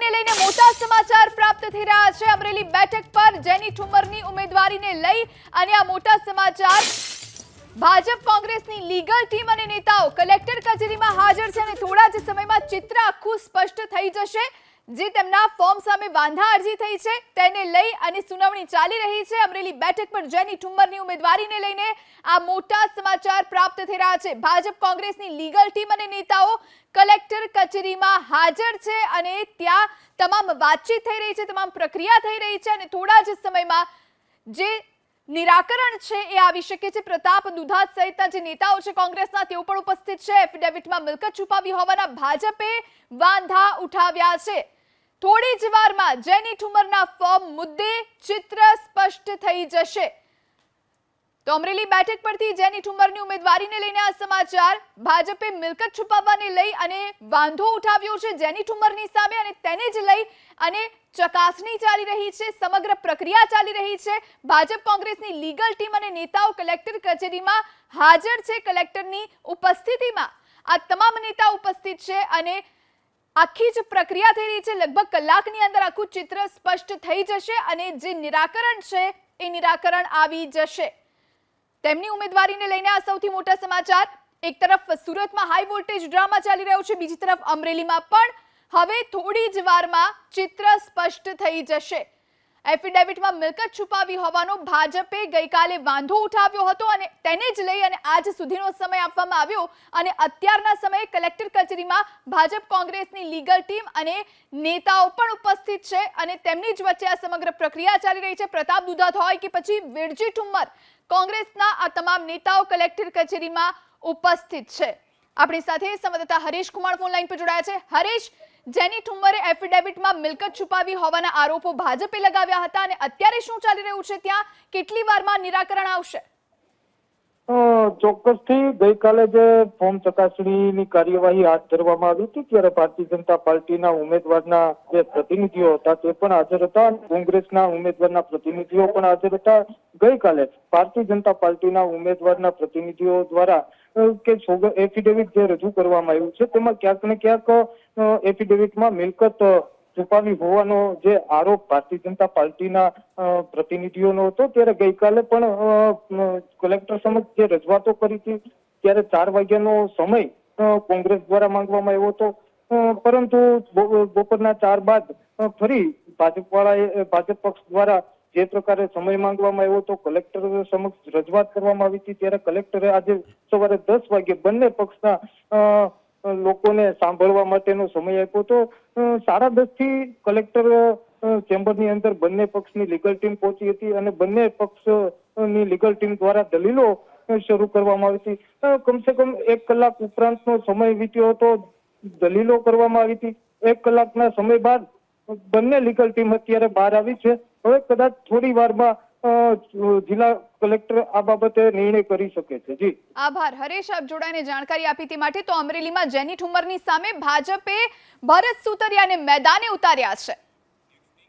ઉમેદવારીને લઈને મોટા સમાચાર પ્રાપ્ત થઈ રહ્યા છે। અમરેલી બેઠક પર જેની ઠુમ્મરની ઉમેદવારીને લઈ અને આ મોટા સમાચાર ભાજપ કોંગ્રેસની લીગલ ટીમ અને નેતાઓ કલેક્ટર કચેરીમાં હાજર છે અને થોડા જ સમયમાં ચિત્ર આખું સ્પષ્ટ થઈ જશે। જે તેમના ફોર્મ સામે વાંધા અરજી થઈ છે તેને લઈ અને સુનાવણી ચાલી રહી છે। અમરેલી બેઠક પર જેની ઠુમ્મરની ઉમેદવારીને લઈને આ મોટા સમાચાર પ્રાપ્ત થઈ રહ્યા છે। ભાજપ કોંગ્રેસની લીગલ ટીમ અને નેતાઓ કલેક્ટર કચેરીમાં હાજર છે અને ત્યાં તમામ વાતચીત થઈ રહી છે, તમામ પ્રક્રિયા થઈ રહી છે અને થોડા જ સમયમાં જે નિરાકરણ છે એ આવી શકે છે। પ્રતાપ દુધાત સહિતના જે નેતાઓ છે કોંગ્રેસના તેઓ પણ ઉપસ્થિત છે। એફિડેવિટમાં મિલકત છુપાવી હોવાના ભાજપે વાંધા ઉઠાવ્યા છે। થોડી જ વારમાં જેની ઠુમ્મરના ફોર્મ મુદ્દે ચિત્ર સ્પષ્ટ થઈ જશે। તો અમરેલી બેઠક પરથી જેની ઠુમ્મરની ઉમેદવારીને લઈને આ સમાચાર ભાજપે મિલકત છુપાવવાને લઈ અને વાંધો ઉઠાવ્યો છે જેની ઠુમ્મરની સામે અને તેને જ લઈ અને ચકાસણી ચાલી રહી છે, સમગ્ર પ્રક્રિયા ચાલી રહી છે। ભાજપ કોંગ્રેસની લીગલ ટીમ અને નેતાઓ કલેક્ટર કચેરીમાં હાજર છે। કલેક્ટરની ઉપસ્થિતિમાં આ તમામ નેતા ઉપસ્થિત છે અને આખી જ પ્રક્રિયા થઈ રહી છે। લગભગ કલાકની અંદર આખું ચિત્ર સ્પષ્ટ થઈ જશે અને જે નિરાકરણ છે એ નિરાકરણ આવી જશે। તેમની ઉમેદવારીને લઈને આ સૌથી મોટા સમાચાર। એક તરફ સુરતમાં હાઈ વોલ્ટેજ ડ્રામા ચાલી રહ્યો છે, બીજી તરફ અમરેલીમાં પણ હવે થોડી જ વારમાં ચિત્ર સ્પષ્ટ થઈ જશે। એફિડેવિટમાં મિલકત છુપાવી હોવાનો ભાજપે ગઈકાલે વાંધો ઉઠાવ્યો હતો અને તેને જ લઈ અને આજ સુધીનો સમય આપવામાં આવ્યો અને અત્યારના સમયે કલેક્ટર કચેરીમાં ભાજપ કોંગ્રેસની લીગલ ટીમ અને નેતાઓ પણ ઉપસ્થિત છે અને તેમની જ વચ્ચે આ સમગ્ર પ્રક્રિયા ચાલી રહી છે। પ્રતાપ દુધાત હોય કે પછી વેરજી ઠુમ્મર, કોંગ્રેસના આ તમામ નેતાઓ કલેક્ટર કચેરીમાં ઉપસ્થિત છે। આપણી સાથે સંવાદદાતા હરીશ કુમાર ફોન લાઈન પર જોડાયા છે। હરીશ, જેની ઠુમ્મરે એફિડેવિટમાં મિલકત છુપાવી હોવાના આરોપો ભાજપે લગાવ્યા હતા અને અત્યારે શું ચાલી રહ્યું છે, ત્યાં કેટલી વારમાં નિરાકરણ આવશે? ચોક્કસથી ગઈકાલે જે ફોર્મ ચકાસણીની કાર્યવાહી હાથ ધરવામાં આવી હતી ત્યારે ભારતીય જનતા પાર્ટીના ઉમેદવારના જે પ્રતિનિધિઓ હતા તે પણ હાજર હતા અને કોંગ્રેસના ઉમેદવારના પ્રતિનિધિઓ પણ હાજર હતા। ગઈકાલે ભારતીય જનતા પાર્ટીના ઉમેદવારના પ્રતિનિધિઓ દ્વારા કે એફિડેવિટ જે રજૂ કરવામાં આવ્યું છે તેમાં ક્યાંક ને ક્યાંક એફિડેવિટમાં મિલકત છુપાવી હોવાનો જે આરોપ ભારતીય જનતા પાર્ટીના પ્રતિનિધિઓનો હતો ત્યારે ગઈકાલે પણ કલેક્ટર સમક્ષ જે રજૂઆતો કરી હતી ત્યારે 4 વાગ્યાનો સમય કોંગ્રેસ દ્વારા માંગવામાં આવ્યો હતો, પરંતુ બપોરના 4 બાદ ફરી ભાજપ પક્ષ દ્વારા જે પ્રકારે સમય માંગવામાં આવ્યો હતો, કલેક્ટર સમક્ષ રજૂઆત કરવામાં આવી હતી ત્યારે કલેક્ટરે આજે સવારે 10 વાગે બંને પક્ષના લોકોને સાંભળવા માટેનો સમય આપ્યો હતો। 10:30 થી કલેક્ટર ચેમ્બરની અંદર બંને પક્ષની લીગલ ટીમ પહોંચી હતી અને બંને પક્ષની લીગલ ટીમ દ્વારા દલીલો શરૂ કરવામાં આવી હતી। કમસે કમ 1 કલાક ઉપરાંતનો સમય વીત્યો હતો, દલીલો કરવામાં આવી હતી। 1 કલાકના સમય બાદ બંને લીગલ ટીમ અત્યારે બહાર આવી છે। હવે કદાચ થોડી વારમાં જિલ્લા કલેક્ટર આ બાબતે નિર્ણય કરી શકે છે। જી આભાર હરેશ, આપ જોડાઈને જાણકારી આપી તે માટે। તો અમરેલીમાં જેની ઠુમ્મરની સામે ભાજપે ભરત સુતરિયાને મેદાને ઉતાર્યા છે।